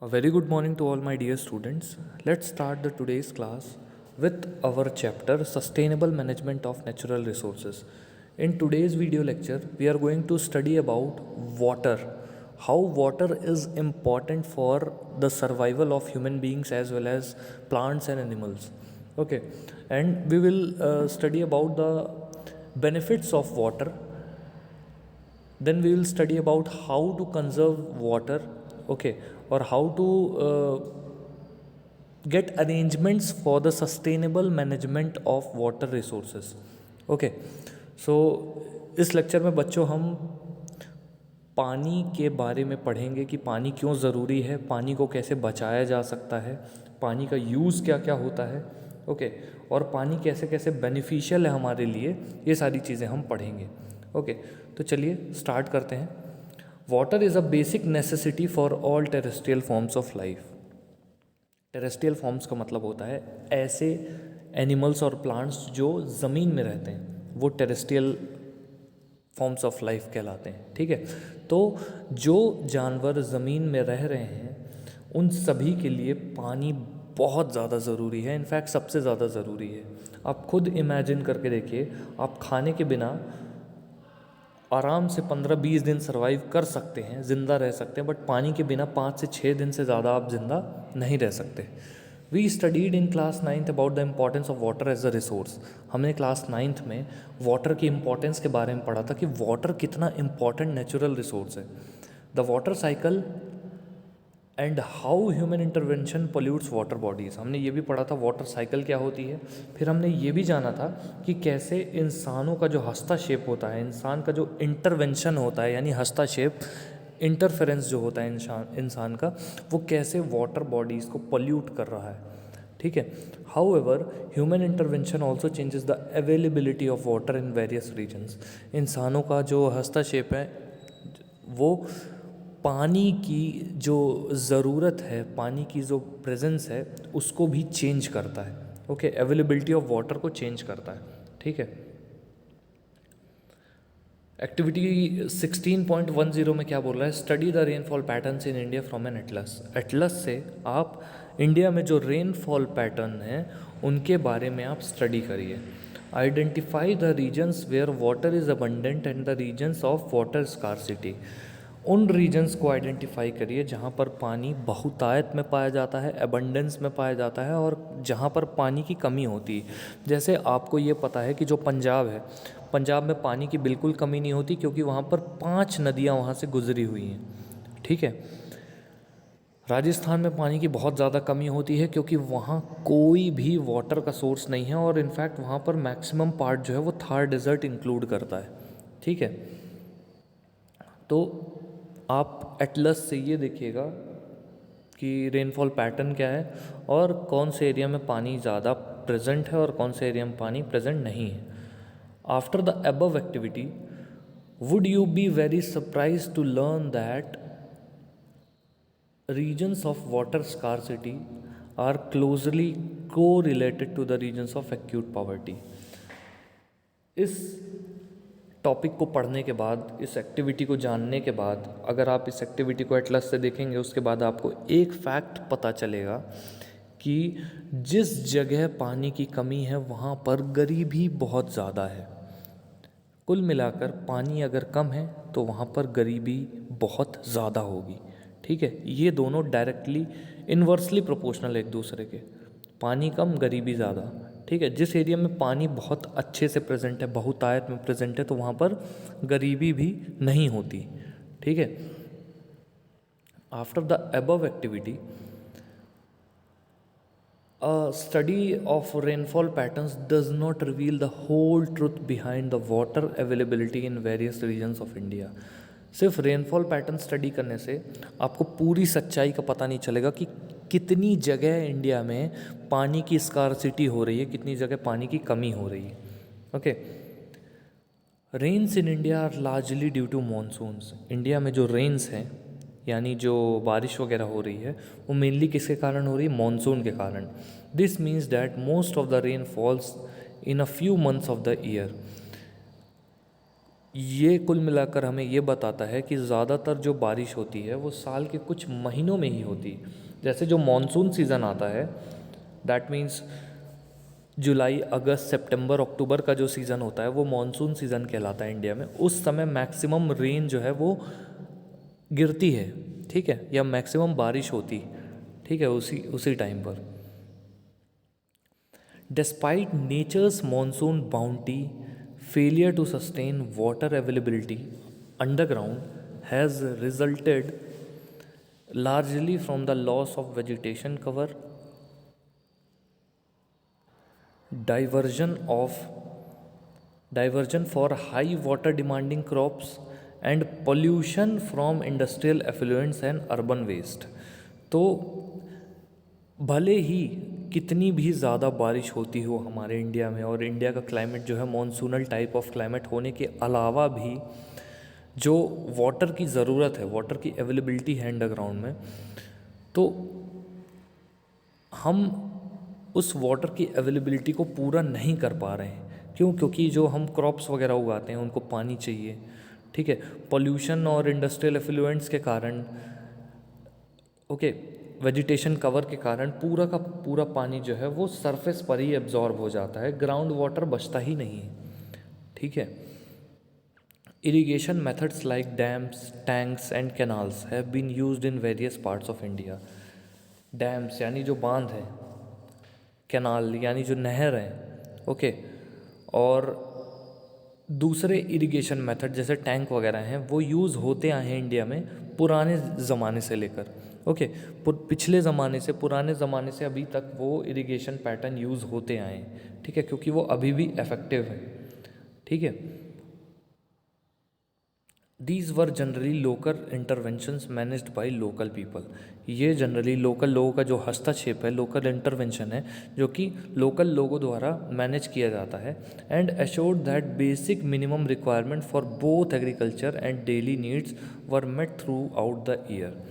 A very good morning to all my dear students. Let's start the today's class with our chapter Sustainable Management of Natural Resources. In today's video lecture, we are going to study about water. How water is important for the survival of human beings as well as plants and animals. Okay, and we will study about the benefits of water. Then we will study about how to conserve water, okay, or how to get arrangements for the sustainable management of water resources. Okay, so इस lecture में बच्चों हम पानी के बारे में पढ़ेंगे कि पानी क्यों ज़रूरी है, पानी को कैसे बचाया जा सकता है, पानी का यूज़ क्या क्या होता है, ओके, और पानी कैसे कैसे बेनिफिशियल है हमारे लिए, ये सारी चीज़ें हम पढ़ेंगे। ओके, तो चलिए स्टार्ट करते हैं। Water is a basic necessity for all terrestrial forms of life. Terrestrial forms का मतलब होता है ऐसे एनिमल्स और प्लांट्स जो ज़मीन में रहते हैं, वो टेरेस्ट्रियल फॉर्म्स ऑफ लाइफ कहलाते हैं। ठीक है, तो जो जानवर ज़मीन में रह रहे हैं उन सभी के लिए पानी बहुत ज़्यादा ज़रूरी है, इनफैक्ट सबसे ज़्यादा ज़रूरी है। आप खुद इमेजिन करके देखिए, आप खाने के बिना आराम से 15-20 दिन सर्वाइव कर सकते हैं, ज़िंदा रह सकते हैं, बट पानी के बिना 5 से 6 दिन से ज़्यादा आप ज़िंदा नहीं रह सकते। We studied in class 9th about the importance of water as a resource. हमने क्लास 9th में वाटर की इम्पॉर्टेंस के बारे में पढ़ा था कि वाटर कितना इम्पॉर्टेंट नेचुरल रिसोर्स है। The water cycle and how human intervention pollutes water bodies, हमने ये भी पढ़ा था वाटर साइकिल क्या होती है। फिर हमने ये भी जाना था कि कैसे इंसानों का जो हस्तक्षेप होता है, इंसान का जो इंटरवेंशन होता है, यानी हस्तक्षेप, इंटरफेरेंस जो होता है इंसान का, वो कैसे वाटर बॉडीज़ को पोल्यूट कर रहा है। ठीक है, however human intervention also changes the availability of water in various regions. इंसानों का जो हस्तक्षेप है वो पानी की जो ज़रूरत है, पानी की जो प्रेजेंस है, उसको भी चेंज करता है। ओके, अवेलेबिलिटी ऑफ वाटर को चेंज करता है। ठीक है, एक्टिविटी 16.10 में क्या बोल रहा है, study the rainfall patterns in India from an atlas. Atlas से आप इंडिया में जो रेनफॉल पैटर्न है उनके बारे में आप स्टडी करिए। Identify the regions where water is abundant and the regions of water scarcity. उन रीजन्स को आइडेंटिफाई करिए जहाँ पर पानी बहुतायत में पाया जाता है, एबंडेंस में पाया जाता है, और जहाँ पर पानी की कमी होती है। जैसे आपको ये पता है कि जो पंजाब है, पंजाब में पानी की बिल्कुल कमी नहीं होती क्योंकि वहाँ पर 5 नदियाँ वहाँ से गुजरी हुई हैं। ठीक है, राजस्थान में पानी की बहुत ज़्यादा कमी होती है क्योंकि वहाँ कोई भी वाटर का सोर्स नहीं है, और इनफैक्ट वहाँ पर मैक्सिमम पार्ट जो है वो थार डेजर्ट इंक्लूड करता है। ठीक है, तो आप एटलस से ये देखिएगा कि रेनफॉल पैटर्न क्या है और कौन से एरिया में पानी ज़्यादा प्रेजेंट है और कौन से एरिया में पानी प्रेजेंट नहीं है। After the above activity, would you be very surprise to learn that regions of water scarcity are closely correlated to the regions of acute poverty। इस टॉपिक को पढ़ने के बाद, इस एक्टिविटी को जानने के बाद, अगर आप इस एक्टिविटी को एटलस से देखेंगे उसके बाद आपको एक फैक्ट पता चलेगा कि जिस जगह पानी की कमी है वहाँ पर गरीबी बहुत ज़्यादा है। कुल मिलाकर पानी अगर कम है तो वहाँ पर गरीबी बहुत ज़्यादा होगी। ठीक है, ये दोनों डायरेक्टली इन्वर्सली प्रोपोर्शनल है एक दूसरे के, पानी कम गरीबी ज़्यादा। ठीक है, जिस एरिया में पानी बहुत अच्छे से प्रेजेंट है, बहुतायत में प्रेजेंट है, तो वहाँ पर गरीबी भी नहीं होती। ठीक है, after the above activity, a study of rainfall patterns does not reveal the whole truth behind the water availability in various regions of India। सिर्फ रेनफॉल पैटर्न स्टडी करने से आपको पूरी सच्चाई का पता नहीं चलेगा कि कितनी जगह इंडिया में पानी की स्कार्सिटी हो रही है, कितनी जगह पानी की कमी हो रही है। Okay, rains in India are largely due to monsoons. India में जो रेन्स हैं, यानी जो बारिश वगैरह हो रही है, वो मेनली किसके कारण हो रही है, मानसून के कारण। This means that most of the rain falls in a few months of the year. ये कुल मिलाकर हमें ये बताता है कि ज़्यादातर जो बारिश होती है वो साल के कुछ महीनों में ही होती है। जैसे जो मॉनसून सीज़न आता है, दैट मीन्स जुलाई अगस्त सितंबर अक्टूबर का जो सीज़न होता है वो मॉनसून सीज़न कहलाता है इंडिया में। उस समय मैक्सिमम रेन जो है वो गिरती है, ठीक है, या मैक्सिमम बारिश होती, ठीक है, उसी उसी टाइम पर। Despite nature's monsoon bounty, failure to sustain water availability underground has resulted largely from the loss of vegetation cover, diversion of diversion for high water demanding crops, and pollution from industrial effluents and urban waste। तो भले ही कितनी भी ज़्यादा बारिश होती हो हमारे India में, और इंडिया का क्लाइमेट जो है मॉनसूनल टाइप ऑफ क्लाइमेट होने के अलावा भी जो वाटर की ज़रूरत है, वाटर की अवेलेबिलिटी है अंडरग्राउंड में, तो हम उस वाटर की अवेलेबिलिटी को पूरा नहीं कर पा रहे हैं। क्यों? क्योंकि जो हम क्रॉप्स वगैरह उगाते हैं उनको पानी चाहिए, ठीक है। पॉल्यूशन और इंडस्ट्रियल एफ्लुएंट्स के कारण, ओके, वेजिटेशन कवर के कारण पूरा का पूरा पानी जो है वो सरफेस पर ही एब्जॉर्ब हो जाता है, ग्राउंड वाटर बचता ही नहीं है, ठीक है। Irrigation methods like dams, tanks and canals have been used in various parts of India. Dams यानी जो बांध है, कैनाल यानी जो नहर है, ओके, और दूसरे इरिगेशन मेथड जैसे टैंक वगैरह हैं वो यूज़ होते आए हैं इंडिया में पुराने ज़माने से लेकर, ओके, पिछले ज़माने से, पुराने ज़माने से अभी तक वो इरिगेशन पैटर्न यूज़ होते आए हैं, ठीक है, क्योंकि वो अभी भी इफ़ेक्टिव है, ठीक है। These were generally local interventions managed by local people. ये जनरली लोकल लोगों का जो हस्तक्षेप है, लोकल इंटरवेंशन है, जो कि लोकल लोगों द्वारा मैनेज किया जाता है। And assured that basic minimum requirement for both agriculture and daily needs were met throughout the year.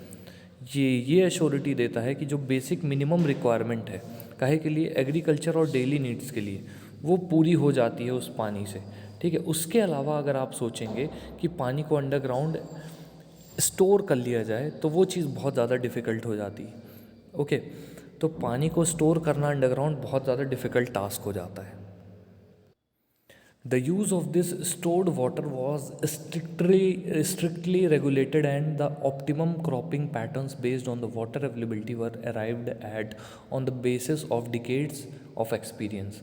ये एश्योरिटी देता है कि जो बेसिक मिनिमम रिक्वायरमेंट है काहे के लिए, एग्रीकल्चर और डेली नीड्स के लिए, वो पूरी हो जाती है उस पानी से, ठीक है। उसके अलावा अगर आप सोचेंगे कि पानी को अंडरग्राउंड स्टोर कर लिया जाए तो वो चीज़ बहुत ज़्यादा डिफ़िकल्ट हो जाती है, ओके। तो पानी को स्टोर करना अंडरग्राउंड बहुत ज़्यादा डिफ़िकल्ट टास्क हो जाता है। The use of this stored water was strictly regulated, and the optimum cropping patterns based on the water availability were arrived at on the basis of decades of experience।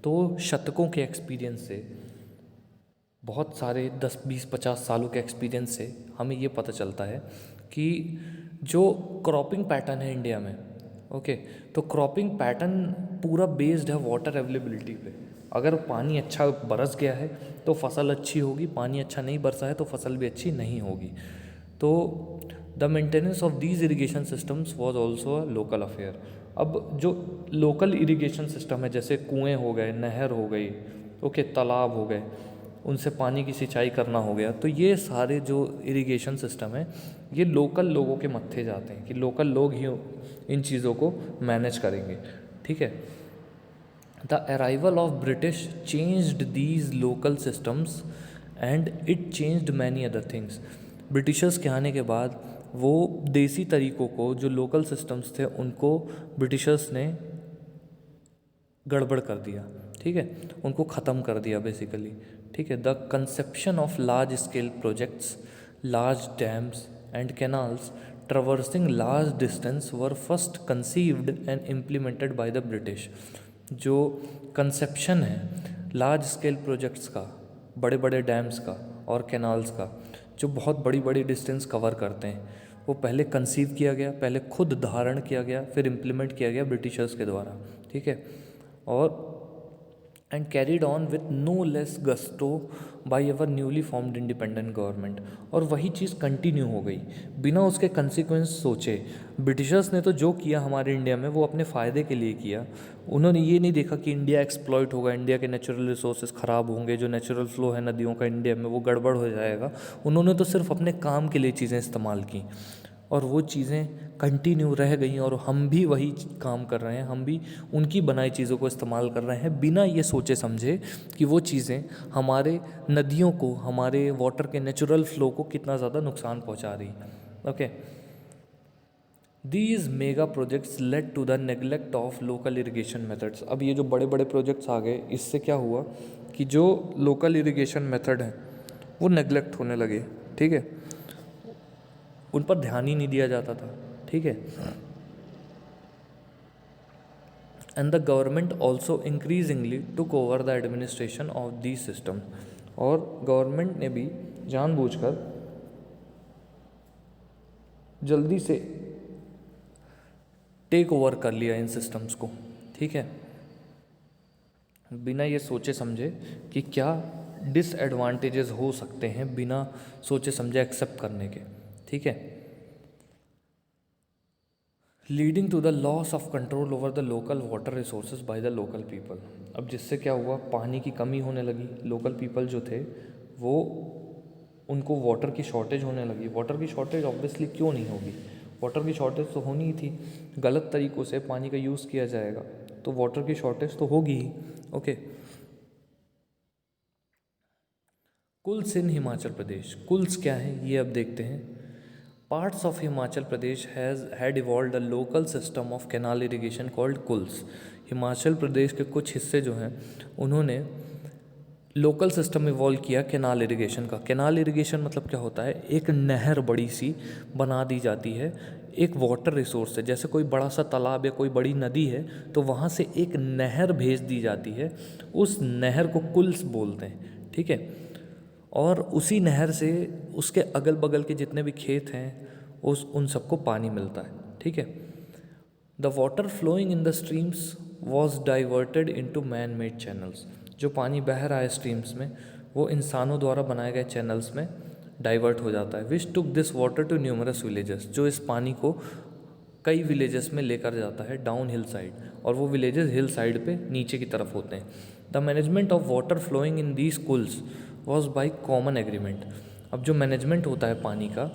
तो शतकों के experience से, बहुत सारे 10 20 50 सालों के एक्सपीरियंस से हमें ये पता चलता है कि जो क्रॉपिंग पैटर्न है इंडिया में, ओके, तो क्रॉपिंग पैटर्न पूरा बेस्ड है वाटर अवेलेबिलिटी पे। अगर पानी अच्छा बरस गया है तो फसल अच्छी होगी, पानी अच्छा नहीं बरसा है तो फसल भी अच्छी नहीं होगी। तो the maintenance of these irrigation systems was also a local affair. अब जो लोकल इरिगेशन सिस्टम है, जैसे कुएं हो गए, नहर हो गई, ओके, तालाब हो गए, उनसे पानी की सिंचाई करना हो गया, तो ये सारे जो इरिगेशन सिस्टम है ये लोकल लोगों के मत्थे जाते हैं कि लोकल लोग ही इन चीज़ों को मैनेज करेंगे, ठीक है। The arrival of British changed these local systems and it changed many other things. Britishers के आने के बाद वो देसी तरीक़ों को, जो लोकल सिस्टम्स थे, उनको ब्रिटिशर्स ने गड़बड़ कर दिया, ठीक है, उनको ख़त्म कर दिया बेसिकली, ठीक है। The conception of large scale projects, large dams and canals traversing large distance were first conceived and implemented by the British. जो कंसेप्शन है लार्ज स्केल प्रोजेक्ट्स का, बड़े बड़े डैम्स का और कैनाल्स का, जो बहुत बड़ी बड़ी डिस्टेंस कवर करते हैं, वो पहले कंसीव किया गया, पहले खुद धारण किया गया, फिर इम्प्लीमेंट किया गया ब्रिटिशर्स के द्वारा, ठीक है। और and carried on with no less gusto by our newly formed independent government. और वही चीज़ कंटिन्यू हो गई बिना उसके कंसिक्वेंस सोचे। ब्रिटिशर्स ने तो जो किया हमारे इंडिया में वो अपने फ़ायदे के लिए किया। उन्होंने ये नहीं देखा कि इंडिया एक्सप्लॉइट होगा, इंडिया के नेचुरल रिसोर्सेज ख़राब होंगे, जो नेचुरल फ्लो है नदियों का इंडिया में वो गड़बड़ हो जाएगा। उन्होंने तो सिर्फ अपने काम के लिए चीज़ें इस्तेमाल की और वो चीज़ें कंटिन्यू रह गई और हम भी वही काम कर रहे हैं, हम भी उनकी बनाई चीज़ों को इस्तेमाल कर रहे हैं बिना ये सोचे समझे कि वो चीज़ें हमारे नदियों को, हमारे वाटर के नेचुरल फ्लो को कितना ज़्यादा नुकसान पहुंचा रही है। Okay, these mega projects led to the neglect of local irrigation methods. अब ये जो बड़े बड़े प्रोजेक्ट्स आ गए, इससे क्या हुआ कि जो लोकल इरिगेशन मेथड हैं वो नेग्लेक्ट होने लगे। ठीक है, उन पर ध्यान ही नहीं दिया जाता था। ठीक है, and the government also increasingly took over the administration of the system. और गवर्नमेंट ने भी जानबूझकर जल्दी से टेक ओवर कर लिया इन सिस्टम्स को। ठीक है, बिना ये सोचे समझे कि क्या डिसएडवांटेजेस हो सकते हैं, बिना सोचे समझे एक्सेप्ट करने के। ठीक है, leading to the loss of control over the local water resources by the local people. अब जिससे क्या हुआ, पानी की कमी होने लगी। लोकल पीपल जो थे वो, उनको वाटर की शॉर्टेज होने लगी। वाटर की शॉर्टेज ऑब्वियसली क्यों नहीं होगी, वाटर की शॉर्टेज तो होनी ही थी। गलत तरीक़ों से पानी का यूज़ किया जाएगा तो वाटर की शॉर्टेज तो होगी ही। ओके, कुल्स इन हिमाचल प्रदेश। कुल्स क्या है ये अब देखते हैं। Parts of Himachal Pradesh had evolved a local system of canal irrigation called kuls. Himachal Pradesh के कुछ हिस्से जो हैं उन्होंने लोकल सिस्टम इवॉल्व किया कैनाल इरिगेशन का। कैनाल इरिगेशन मतलब क्या होता है, एक नहर बड़ी सी बना दी जाती है एक वाटर रिसोर्स से। जैसे कोई बड़ा सा तालाब या कोई बड़ी नदी है तो वहाँ से एक नहर भेज दी जाती है, उस नहर को कुल्स बोलते हैं। ठीक है, और उसी नहर से उसके अगल बगल के जितने भी खेत हैं उन सबको पानी मिलता है। ठीक है, the water flowing in the streams was diverted into man made channels. जो पानी बह रहा है स्ट्रीम्स में वो इंसानों द्वारा बनाए गए चैनल्स में डाइवर्ट हो जाता है। Which took this water to numerous villages. जो इस पानी को कई विलेजेस में लेकर जाता है डाउन हिल साइड, और वो विलेजेस हिल साइड पे नीचे की तरफ होते हैं। The management of water flowing in these kuls was by common agreement. अब जो मैनेजमेंट होता है पानी का,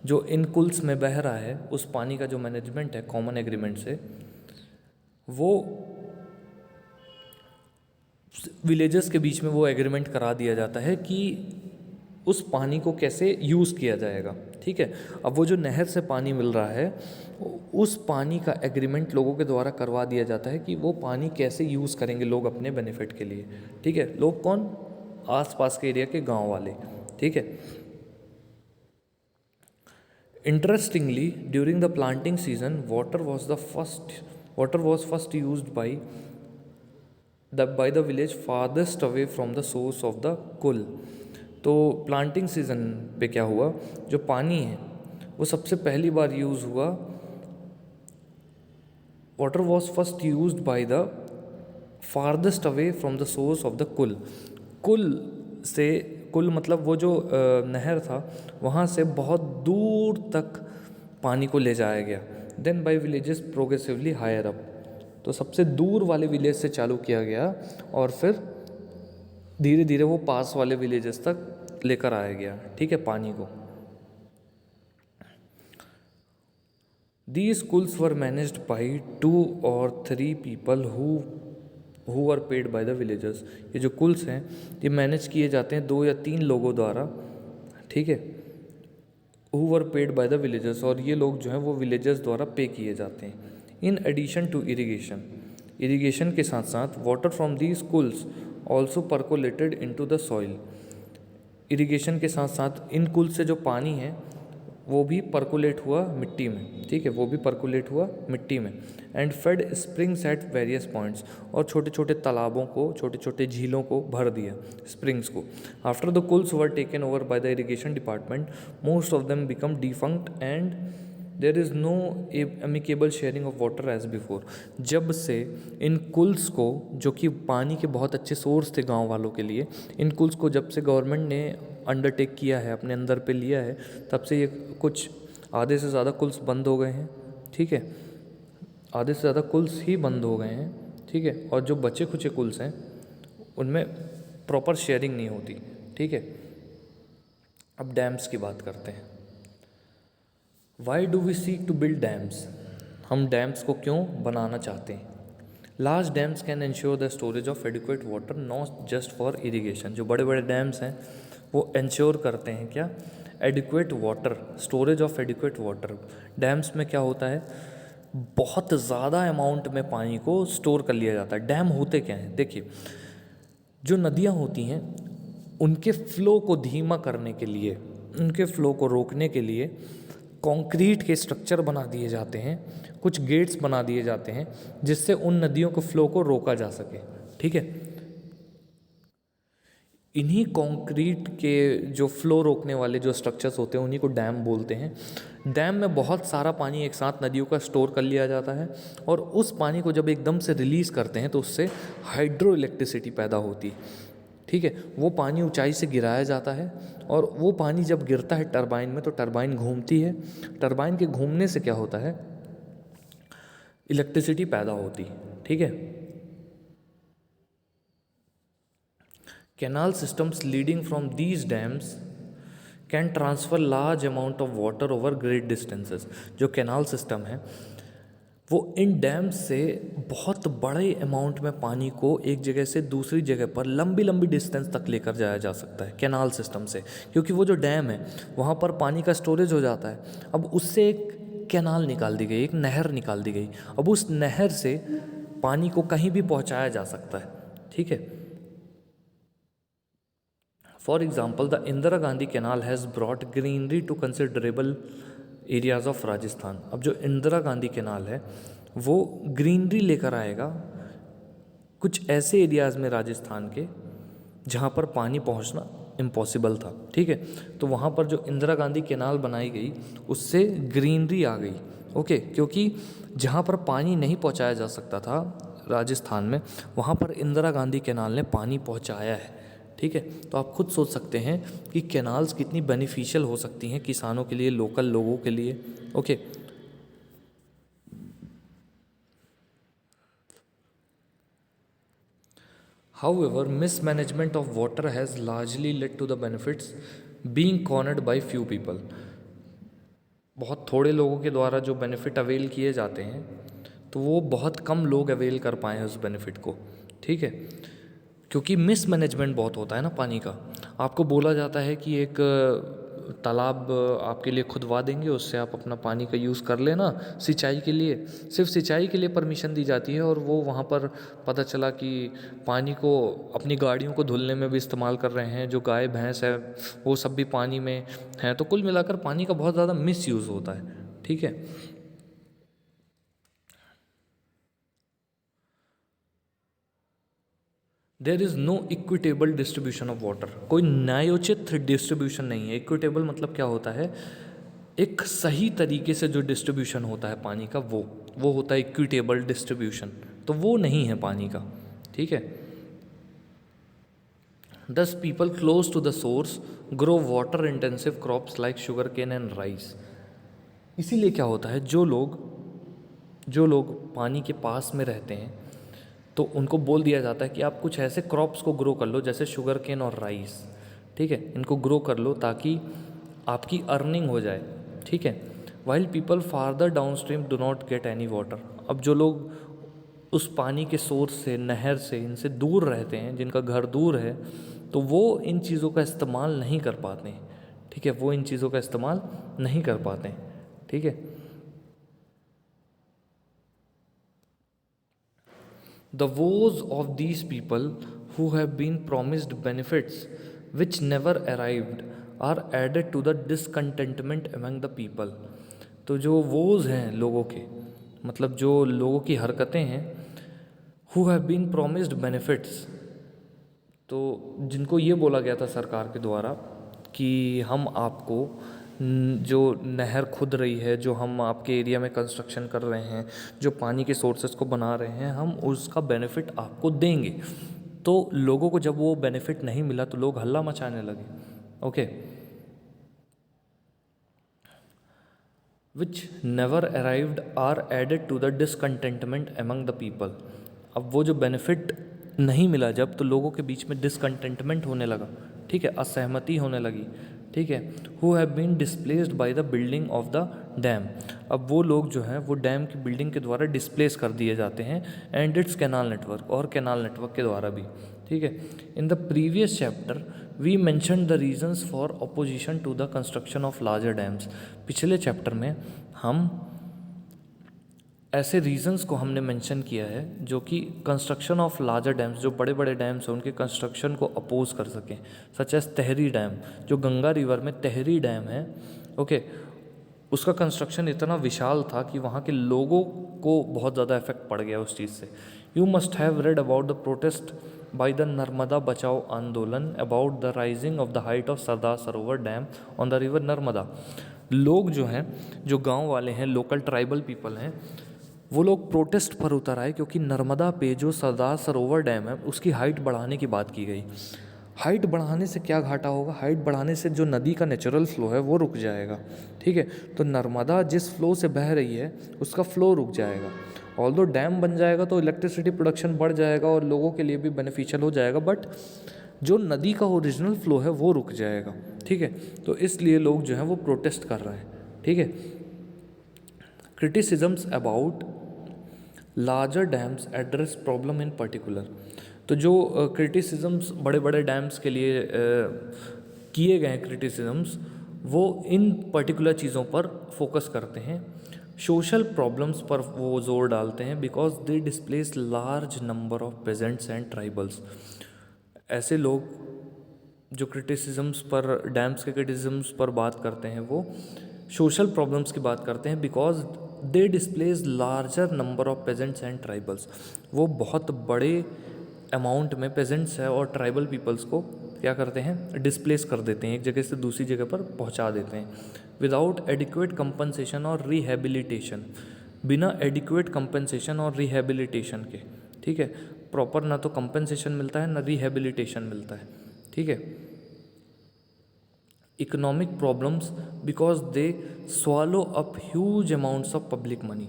जो इन कुल्स में बह रहा है उस पानी का जो मैनेजमेंट है कॉमन एग्रीमेंट से, वो विलेजेस के बीच में वो एग्रीमेंट करा दिया जाता है कि उस पानी को कैसे यूज़ किया जाएगा। ठीक है, अब वो जो नहर से पानी मिल रहा है उस पानी का एग्रीमेंट लोगों के द्वारा करवा दिया जाता है कि वो पानी कैसे यूज़ करेंगे लोग अपने बेनिफिट के लिए। ठीक है, लोग कौन, आसपास के एरिया के गांव वाले। ठीक है, interestingly during the planting season water was first used by the village farthest away from the source of the कुल। तो प्लांटिंग सीजन पे क्या हुआ, जो पानी है वो सबसे पहली बार यूज़ हुआ, water was first used by the farthest away from the source of the कुल। कुल से, कुल मतलब वो जो नहर था वहाँ से बहुत दूर तक पानी को ले जाया गया। Then by villages progressively higher up. तो सबसे दूर वाले विलेज से चालू किया गया और फिर धीरे धीरे वो पास वाले विलेजेस तक लेकर आया गया। ठीक है, पानी को। These schools were managed by 2 or 3 people who were paid by the villagers। ये जो कुल्स हैं ये मैनेज किए जाते हैं 2 या 3 लोगों द्वारा। ठीक है, who were paid by the villagers, और ये लोग जो हैं वो विलेजर्स द्वारा पे किए जाते हैं। इन एडिशन टू इरीगेशन के साथ साथ water from these kuls also percolated into the soil. Irrigation के साथ साथ इन कुल से जो पानी है वो भी परकुलेट हुआ मिट्टी में। ठीक है, वो भी परकुलेट हुआ मिट्टी में। And fed springs at various points, और छोटे छोटे तालाबों को, छोटे छोटे झीलों को भर दिया, स्प्रिंग्स को। After the kuls were taken over by the irrigation department most of them become defunct and there is no amicable sharing of water as before. जब से इन कुल्स को, जो कि पानी के बहुत अच्छे सोर्स थे गांव वालों के लिए, इन कुल्स को जब से गवर्नमेंट ने अंडरटेक किया है, अपने अंदर पे लिया है, तब से ये कुछ आधे से ज़्यादा कुल्स बंद हो गए हैं। ठीक है, आधे से ज़्यादा कुल्स ही बंद हो गए हैं। ठीक है, और जो बचे खुचे कुल्स हैं उनमें प्रॉपर शेयरिंग नहीं होती। ठीक है, अब डैम्स की बात करते हैं। Why do we seek to build dams? हम डैम्स को क्यों बनाना चाहते हैं? Large dams can ensure the storage of adequate water not just for irrigation. जो बड़े बड़े डैम्स हैं वो इंश्योर करते हैं क्या? Adequate water, storage of adequate water. Dams में क्या होता है, बहुत ज़्यादा अमाउंट में पानी को स्टोर कर लिया जाता है। डैम होते क्या हैं, देखिए, जो नदियाँ होती हैं उनके फ्लो को धीमा करने के लिए, उनके फ्लो को रोकने के लिए कंक्रीट के स्ट्रक्चर बना दिए जाते हैं, कुछ गेट्स बना दिए जाते हैं जिससे उन नदियों के फ्लो को रोका जा सके। ठीक है, इन्हीं कंक्रीट के जो फ्लो रोकने वाले जो स्ट्रक्चर्स होते हैं उन्हीं को डैम बोलते हैं। डैम में बहुत सारा पानी एक साथ नदियों का स्टोर कर लिया जाता है और उस पानी को जब एकदम से रिलीज़ करते हैं तो उससे हाइड्रो इलेक्ट्रिसिटी पैदा होती है। ठीक है, वो पानी ऊंचाई से गिराया जाता है और वो पानी जब गिरता है टरबाइन में तो टरबाइन घूमती है। टरबाइन के घूमने से क्या होता है, इलेक्ट्रिसिटी पैदा होती है। ठीक है, canal systems leading from these dams can transfer large amount of water over great distances. जो कैनाल सिस्टम है वो इन डैम्स से बहुत बड़े अमाउंट में पानी को एक जगह से दूसरी जगह पर लंबी लंबी डिस्टेंस तक लेकर जाया जा सकता है कैनाल सिस्टम से, क्योंकि वो जो डैम है वहाँ पर पानी का स्टोरेज हो जाता है। अब उससे एक कैनाल निकाल दी गई, एक नहर निकाल दी गई। अब उस नहर से पानी को कहीं भी पहुँचाया जा सकता है। ठीक है, for example the Indira Gandhi canal has brought greenery to considerable areas of Rajasthan. अब जो इंदिरा गांधी कैनाल है वो ग्रीनरी लेकर आएगा कुछ ऐसे एरियाज़ में राजस्थान के जहाँ पर पानी पहुँचना इम्पॉसिबल था। ठीक है, तो वहाँ पर जो इंदिरा गांधी कैनाल बनाई गई उससे ग्रीनरी आ गई। ओके, क्योंकि जहाँ पर पानी नहीं पहुँचाया जा सकता था राजस्थान में, वहाँ पर इंदिरा गांधी कैनाल ने पानी पहुँचाया है। ठीक है, तो आप खुद सोच सकते हैं कि कैनाल्स कितनी बेनिफिशियल हो सकती हैं किसानों के लिए, लोकल लोगों के लिए। Okay, however mismanagement of water has largely led to the benefits being cornered by few people. बहुत थोड़े लोगों के द्वारा जो बेनिफिट अवेल किए जाते हैं तो वो बहुत कम लोग अवेल कर पाए हैं उस बेनिफिट को। ठीक है, क्योंकि मिसमैनेजमेंट बहुत होता है ना पानी का। आपको बोला जाता है कि एक तालाब आपके लिए खुदवा देंगे, उससे आप अपना पानी का यूज़ कर लेना सिंचाई के लिए। सिर्फ सिंचाई के लिए परमिशन दी जाती है और वो वहाँ पर पता चला कि पानी को अपनी गाड़ियों को धुलने में भी इस्तेमाल कर रहे हैं, जो गाय भैंस है वो सब भी पानी में हैं। तो कुल मिलाकर पानी का बहुत ज़्यादा मिस यूज़ होता है। ठीक है, there is no equitable distribution of water. कोई न्यायोचित डिस्ट्रीब्यूशन नहीं है। इक्विटेबल मतलब क्या होता है, एक सही तरीके से जो डिस्ट्रीब्यूशन होता है पानी का वो होता है इक्विटेबल डिस्ट्रीब्यूशन। तो वो नहीं है पानी का। ठीक है, thus people close to the source grow water intensive crops like sugar cane and rice. इसीलिए क्या होता है, जो लोग पानी के पास में रहते हैं तो उनको बोल दिया जाता है कि आप कुछ ऐसे क्रॉप्स को ग्रो कर लो जैसे शुगर केन और राइस। ठीक है, इनको ग्रो कर लो ताकि आपकी अर्निंग हो जाए। ठीक है, while people farther down stream do not get any water. अब जो लोग उस पानी के सोर्स से, नहर से, इनसे दूर रहते हैं, जिनका घर दूर है, तो वो इन चीज़ों का इस्तेमाल नहीं कर पाते हैं। ठीक है, वो इन चीज़ों का इस्तेमाल नहीं कर पाते हैं। ठीक है, the woes of these people who have been promised benefits which never arrived are added to the discontentment among the people। तो जो woes हैं लोगों के, मतलब जो लोगों की हरकतें हैं, who have been promised benefits, तो जिनको ये बोला गया था सरकार के द्वारा कि हम आपको जो नहर खुद रही है, जो हम आपके एरिया में कंस्ट्रक्शन कर रहे हैं, जो पानी के सोर्सेज को बना रहे हैं, हम उसका बेनिफिट आपको देंगे। तो लोगों को जब वो बेनिफिट नहीं मिला तो लोग हल्ला मचाने लगे। Okay, which never arrived or added to the discontentment among the people. अब वो जो बेनिफिट नहीं मिला जब, तो लोगों के बीच में डिसकंटेंटमेंट होने लगा। ठीक है, असहमति होने लगी। ठीक है, who have been displaced by the building of the dam. अब वो लोग जो हैं वो डैम की बिल्डिंग के द्वारा डिस्प्लेस कर दिए जाते हैं, एंड इट्स कैनाल नेटवर्क, और कैनाल नेटवर्क के द्वारा भी। ठीक है, in the previous chapter we mention the reasons for opposition to the construction of larger dams. पिछले चैप्टर में हम ऐसे रीजंस को हमने मेंशन किया है जो कि कंस्ट्रक्शन ऑफ लार्जर डैम्स, जो बड़े बड़े डैम्स हैं उनके कंस्ट्रक्शन को अपोज कर सकें, सच एज तहरी डैम, जो गंगा रिवर में तहरी डैम है, ओके, उसका कंस्ट्रक्शन इतना विशाल था कि वहाँ के लोगों को बहुत ज़्यादा इफेक्ट पड़ गया उस चीज़ से। You must have read about the protest by the Narmada Bachao Andolan about the rising of the height of Sardar Sarovar dam on the river Narmada. लोग जो हैं, जो गांव वाले हैं, लोकल ट्राइबल पीपल हैं, वो लोग प्रोटेस्ट पर उतर आए क्योंकि नर्मदा पे जो सरदार सरोवर डैम है उसकी हाइट बढ़ाने की बात की गई। हाइट बढ़ाने से क्या घाटा होगा? हाइट बढ़ाने से जो नदी का नेचुरल फ्लो है वो रुक जाएगा। ठीक है, तो नर्मदा जिस फ्लो से बह रही है उसका फ्लो रुक जाएगा। ऑल्दो डैम बन जाएगा तो इलेक्ट्रिसिटी प्रोडक्शन बढ़ जाएगा और लोगों के लिए भी बेनिफिशियल हो जाएगा, बट जो नदी का ओरिजिनल फ्लो है वो रुक जाएगा। ठीक है, तो इसलिए लोग जो हैं वो प्रोटेस्ट कर रहे हैं। ठीक है, criticisms about larger dams address problem in particular. तो जो क्रिटिसिजम्स बड़े बड़े डैम्स के लिए किए गए क्रिटिसिजम्स, वो इन पर्टिकुलर चीज़ों पर फोकस करते हैं। सोशल प्रॉब्लम्स पर वो जोर डालते हैं, because they displace large number of pageants and tribals. ऐसे लोग जो क्रिटिसिजम्स पर, डैम्स के क्रिटिसिजम्स पर बात करते हैं, वो सोशल प्रॉब्लम्स की बात करते हैं, because they displace larger number of pageants and tribals. वो बहुत बड़े अमाउंट में पेजेंट्स है और ट्राइबल पीपल्स को क्या करते हैं? डिस्प्लेस कर देते हैं, एक जगह से दूसरी जगह पर पहुंचा देते हैं। विदाउट एडिक्वेट कंपनसेशन और रिहेबिलिटेशन, बिना एडिक्वेट कंपनसेशन और रिहेबिलिटेशन के। ठीक है, प्रॉपर ना तो कंपनसेशन मिलता है ना रिहेबिलिटेशन मिलता है। ठीक है, economic problems because they swallow up huge amounts of public money.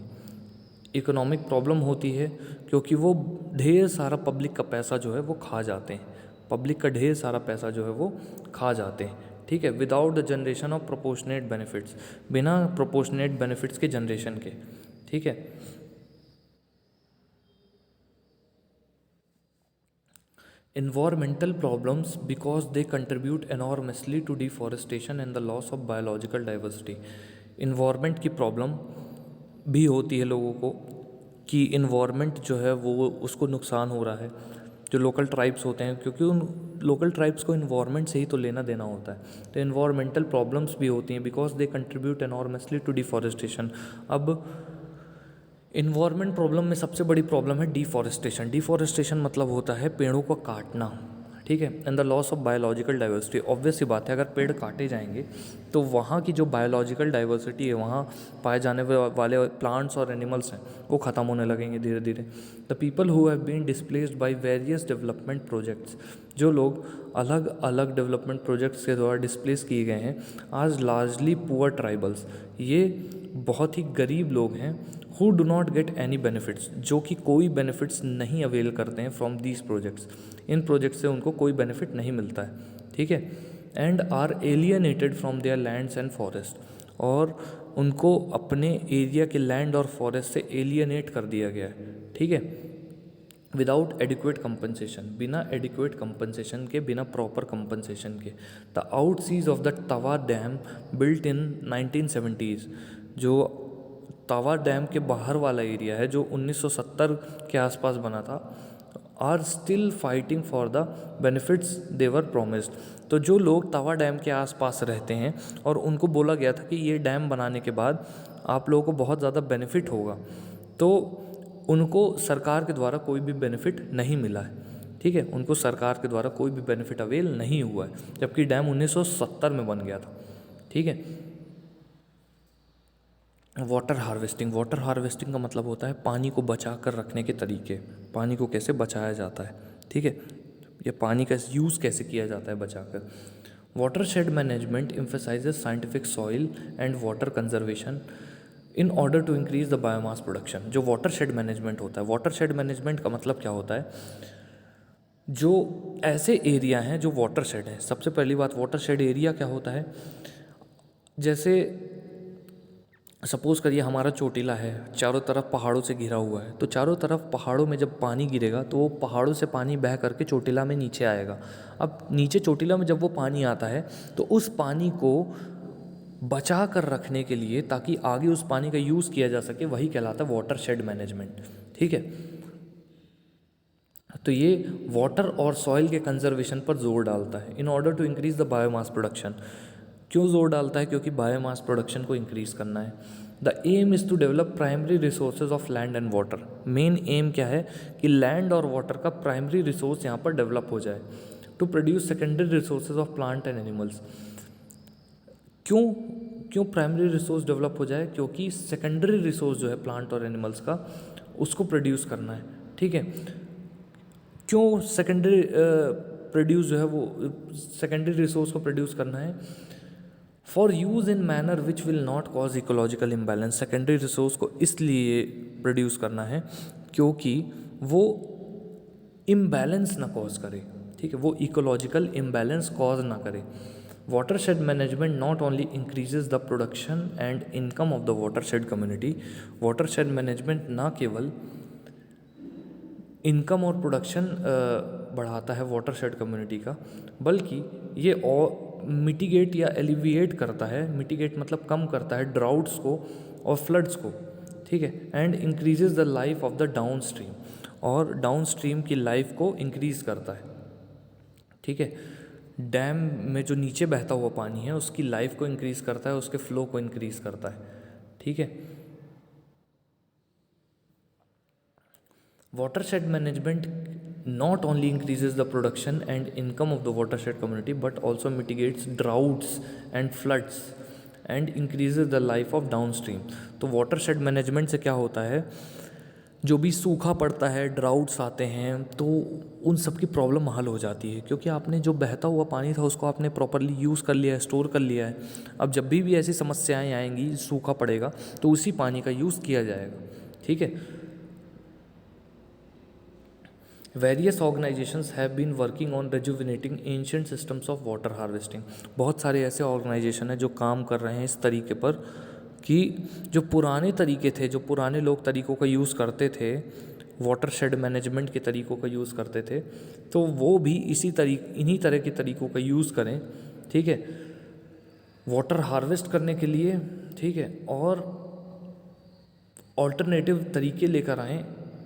Economic problem होती है क्योंकि वो ढेर सारा पब्लिक का पैसा जो है वो खा जाते हैं, पब्लिक का ढेर सारा पैसा जो है वो खा जाते हैं। ठीक है, without the generation of proportionate benefits, बिना प्रोपोर्शनेट बेनिफिट्स के जनरेशन के। ठीक है, environmental problems because they contribute enormously to deforestation and the loss of biological diversity। Environment की प्रॉब्लम भी होती है लोगों को कि इन्वायरमेंट जो है वो उसको नुकसान हो रहा है। जो लोकल ट्राइब्स होते हैं, क्योंकि उन लोकल ट्राइब्स को इन्वायरमेंट से ही तो लेना देना होता है, तो इन्वायरमेंटल प्रॉब्लम्स भी होती हैं because they contribute enormously to deforestation. अब इन्वायरमेंट प्रॉब्लम में सबसे बड़ी प्रॉब्लम है डिफॉरेस्टेशन। डिफॉरेस्टेशन मतलब होता है पेड़ों को काटना। ठीक है, and the loss of biological diversity. Obvious सी बात है, अगर पेड़ काटे जाएंगे तो वहाँ की जो बायोलॉजिकल डाइवर्सिटी है, वहाँ पाए जाने वाले प्लांट्स और एनिमल्स हैं, वो ख़त्म होने लगेंगे धीरे धीरे। The people who have been displaced by various development projects, जो लोग अलग अलग डेवलपमेंट प्रोजेक्ट्स के द्वारा डिस्प्लेस किए गए हैं, आज लार्जली पुअर ट्राइबल्स, ये बहुत ही गरीब लोग हैं, who do not get any benefits, जो कि कोई बेनिफिट्स नहीं अवेल करते हैं फ्रॉम दीज प्रोजेक्ट्स। इन प्रोजेक्ट्स से उनको कोई बेनिफिट नहीं मिलता है। ठीक है, and are alienated from their lands and forest, और उनको अपने एरिया के लैंड और फॉरेस्ट से एलियनेट कर दिया गया है। ठीक है, विदाउट एडिक्वेट कंपनसेशन, बिना एडिक्वेट कंपनसेशन के, बिना प्रॉपर कंपनसेशन के। The oustees of the Tawa dam built in 1970s, जो तवा डैम के बाहर वाला एरिया है जो 1970 के आसपास बना था, are still fighting for the benefits they were promised. तो जो लोग तवा डैम के आसपास रहते हैं और उनको बोला गया था कि ये डैम बनाने के बाद आप लोगों को बहुत ज़्यादा बेनिफिट होगा, तो उनको सरकार के द्वारा कोई भी बेनिफिट नहीं मिला है। ठीक है, उनको सरकार के द्वारा कोई भी बेनिफिट अवेल नहीं हुआ है, जबकि डैम 1970 में बन गया था। ठीक है, वाटर हार्वेस्टिंग। वाटर हार्वेस्टिंग का मतलब होता है पानी को बचा कर रखने के तरीके, पानी को कैसे बचाया जाता है। ठीक है, ये पानी का यूज़ कैसे किया जाता है बचाकर। Watershed management emphasises scientific soil and water conservation in order to increase the biomass production. जो वाटर शेड मैनेजमेंट होता है, वाटर शेड मैनेजमेंट का मतलब क्या होता है? जो ऐसे एरिया हैं जो वाटर शेड हैं, सबसे पहली बात वाटर शेड एरिया क्या होता है, जैसे सपोज़ करिए हमारा चोटीला है, चारों तरफ पहाड़ों से घिरा हुआ है, तो चारों तरफ पहाड़ों में जब पानी गिरेगा तो वो पहाड़ों से पानी बह करके चोटीला में नीचे आएगा। अब नीचे चोटीला में जब वो पानी आता है तो उस पानी को बचा कर रखने के लिए, ताकि आगे उस पानी का यूज़ किया जा सके, वही कहलाता है वाटर शेड मैनेजमेंट। ठीक है, तो ये वाटर और सॉइल के कंजर्वेशन पर जोर डालता है in order to increase the biomass production. क्यों जोर डालता है? क्योंकि बायोमास प्रोडक्शन को इंक्रीज करना है। The aim is to develop primary resources of land and water. Main aim क्या है कि लैंड और वाटर का प्राइमरी रिसोर्स यहाँ पर डेवलप हो जाए। To produce secondary resources of plant and animals. क्यों क्यों प्राइमरी रिसोर्स डेवलप हो जाए? क्योंकि सेकेंडरी रिसोर्स जो है प्लांट और एनिमल्स का, उसको प्रोड्यूस करना है। ठीक है, क्यों सेकेंडरी प्रोड्यूस जो है वो सेकेंडरी रिसोर्स को प्रोड्यूस करना है? For use in manner which will not cause ecological imbalance. Secondary resource को इसलिए प्रोड्यूस करना है क्योंकि वो इम्बैलेंस ना कॉज करे। ठीक है, वो इकोलॉजिकल इम्बैलेंस कॉज ना करे। Watershed management not only increases the production and income of the watershed community. Watershed management ना केवल इनकम और प्रोडक्शन बढ़ाता है वाटरशेड कम्युनिटी का, बल्कि ये और मिटिगेट या एलिविएट करता है। मिटिगेट मतलब कम करता है ड्राउट्स को और फ्लड्स को। ठीक है, and increases the life of the down stream, और डाउन स्ट्रीम की लाइफ को इंक्रीज करता है। ठीक है, डैम में जो नीचे बहता हुआ पानी है उसकी लाइफ को इंक्रीज करता है, उसके फ्लो को इंक्रीज करता है। ठीक है, watershed management not only increases the production and income of the watershed community but also mitigates droughts and floods and increases the life of downstream। तो watershed management से क्या होता है, जो भी सूखा पड़ता है, ड्राउट्स आते हैं, तो उन सब की प्रॉब्लम हल हो जाती है, क्योंकि आपने जो बहता हुआ पानी था उसको आपने प्रॉपरली यूज़ कर लिया है, स्टोर कर लिया है। अब जब भी ऐसी समस्याएं आएंगी, सूखा पड़ेगा, तो उसी पानी का यूज़ किया जाएगा। ठीक है, various organisations have been working on rejuvenating ancient systems of water harvesting. बहुत सारे ऐसे ऑर्गेनाइजेशन हैं जो काम कर रहे हैं इस तरीके पर कि जो पुराने तरीके थे, जो पुराने लोग तरीक़ों का यूज़ करते थे, वाटरशेड मैनेजमेंट के तरीक़ों का यूज़ करते थे, तो वो भी इन्हीं तरह के तरीक़ों का यूज़ करें। ठीक है, वाटर हार्वेस्ट करने के लिए। ठीक है, और ऑल्टरनेटिव तरीके लेकर आएँ।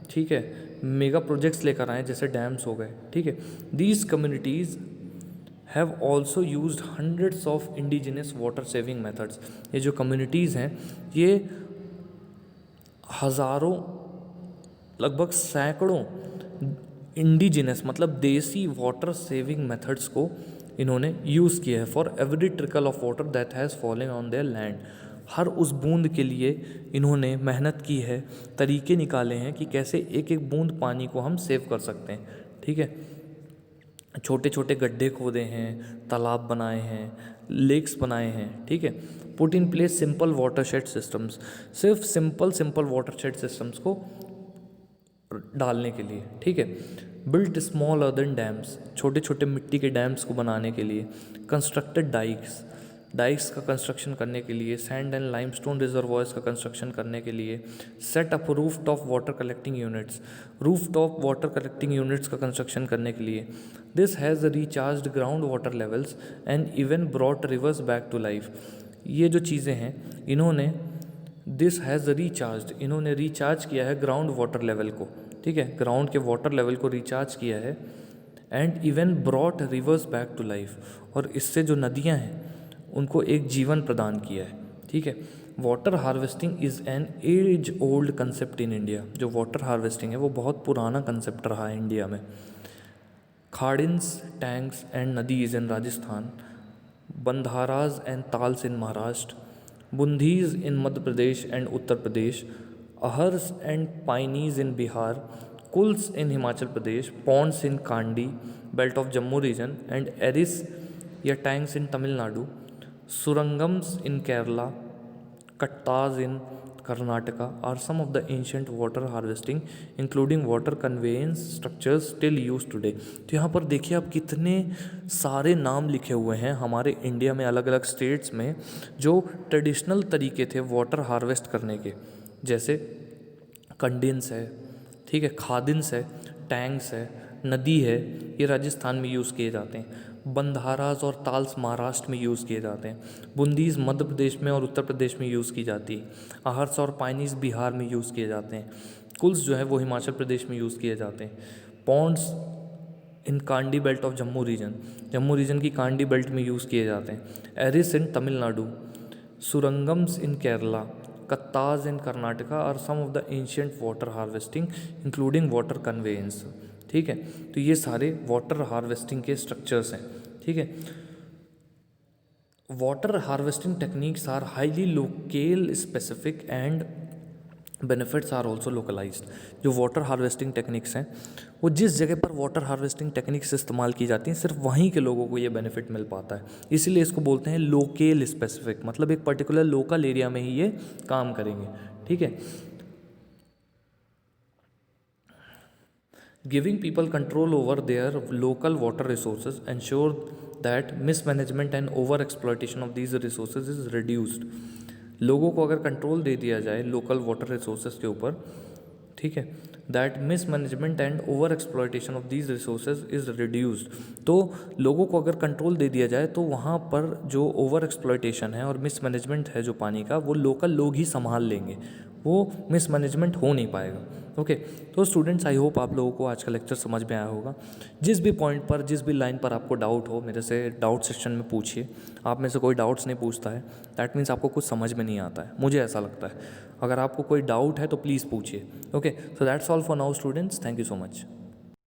ठीक है, मेगा प्रोजेक्ट्स लेकर आएँ, जैसे डैम्स हो गए। ठीक है, these communities have also used hundreds of indigenous water saving methods. ये जो कम्युनिटीज़ हैं, ये हज़ारों, लगभग सैकड़ों इंडिजिनस मतलब देसी वाटर सेविंग मेथड्स को इन्होंने यूज़ किया है। For every trickle of water that has fallen on their land. हर उस बूंद के लिए इन्होंने मेहनत की है, तरीके निकाले हैं कि कैसे एक एक बूंद पानी को हम सेव कर सकते हैं। ठीक है, छोटे छोटे गड्ढे खोदे हैं, तालाब बनाए हैं, लेक्स बनाए हैं। ठीक है, put in place simple watershed systems. सिर्फ सिंपल वाटरशेड सिस्टम्स को डालने के लिए। ठीक है, बिल्ट स्मॉल अर्दन डैम्स। छोटे छोटे मिट्टी के डैम्स को बनाने के लिए। कंस्ट्रक्टेड डाइक्स का कंस्ट्रक्शन करने के लिए। सैंड एंड लाइमस्टोन रिजर्वॉयर्स का कंस्ट्रक्शन करने के लिए। Set up rooftop water collecting units. Rooftop water collecting units का कंस्ट्रक्शन करने के लिए। This has recharged groundwater levels and even brought rivers back to life. ये जो चीज़ें हैं, इन्होंने इन्होंने रिचार्ज किया है ग्राउंड वाटर लेवल को। ठीक है, ग्राउंड के वाटर लेवल को रिचार्ज किया है। And even brought rivers back to life, और इससे जो नदियाँ हैं उनको एक जीवन प्रदान किया है। ठीक है, water harvesting is an age old concept in India. जो वाटर हार्वेस्टिंग है वो बहुत पुराना कंसेप्ट रहा है इंडिया में। Khadins, tanks and nadis in Rajasthan, bandharas and tals in Maharashtra, bundhis in Madhya Pradesh and Uttar Pradesh, ahars and pynes in Bihar, kuls in Himachal Pradesh, ponds in Kandi belt of Jammu region and eris या tanks in Tamil Nadu, surangams in Kerala, kattas in Karnataka are some of the ancient water harvesting including water conveyance structures still used today। तो यहाँ पर देखिए आप कितने सारे नाम लिखे हुए हैं हमारे इंडिया में अलग अलग स्टेट्स में जो ट्रेडिशनल तरीके थे वाटर हार्वेस्ट करने के, जैसे कंडेंस है, ठीक है, खादिन्स है, टैंक्स है, नदी है, ये राजस्थान में यूज़ किए जाते हैं। बंधाराज और ताल्स महाराष्ट्र में यूज़ किए जाते हैं। बूंदीज मध्य प्रदेश में और उत्तर प्रदेश में यूज़ की जाती है। आहर्स और पाइनीज बिहार में यूज़ किए जाते हैं। कुल्स जो है वो हिमाचल प्रदेश में यूज़ किए जाते हैं। Ponds in Kandi belt of Jammu region की कांडी बेल्ट में यूज़ किए जाते हैं। Eris in Tamil Nadu, surangams in Kerala, kattas in Karnataka are some of the ancient water harvesting including water conveyance. ठीक है, तो ये सारे वाटर हार्वेस्टिंग के स्ट्रक्चर्स हैं। ठीक है, water harvesting techniques are highly local specific and benefits are also localised. जो वाटर हार्वेस्टिंग टेक्निक्स हैं वो जिस जगह पर वाटर हार्वेस्टिंग टेक्निक्स इस्तेमाल की जाती हैं सिर्फ वहीं के लोगों को ये बेनिफिट मिल पाता है, इसीलिए इसको बोलते हैं लोकल स्पेसिफिक, मतलब एक पर्टिकुलर लोकल एरिया में ही ये काम करेंगे। ठीक है, giving people control over their local water resources ensure that mismanagement and over exploitation of these resources is reduced. लोगों को अगर कंट्रोल दे दिया जाए लोकल वाटर रिसोर्सेज के ऊपर, ठीक है, that mismanagement and over exploitation of these resources is reduced. तो लोगों को अगर कंट्रोल दे दिया जाए तो वहाँ पर जो ओवर एक्सप्लॉयटेशन है और मिसमैनेजमेंट है जो पानी का, वो लोकल लोग ही संभाल लेंगे, वो मिसमैनेजमेंट हो नहीं पाएगा। ओके, तो स्टूडेंट्स आई होप आप लोगों को आज का लेक्चर समझ में आया होगा। जिस भी पॉइंट पर, जिस भी लाइन पर आपको डाउट हो मेरे से डाउट सेक्शन में पूछिए। आप में से कोई डाउट्स नहीं पूछता है दैट मीन्स आपको कुछ समझ में नहीं आता है, मुझे ऐसा लगता है। अगर आपको कोई डाउट है तो प्लीज़ पूछिए। Okay, so that's all for now students, thank you so much.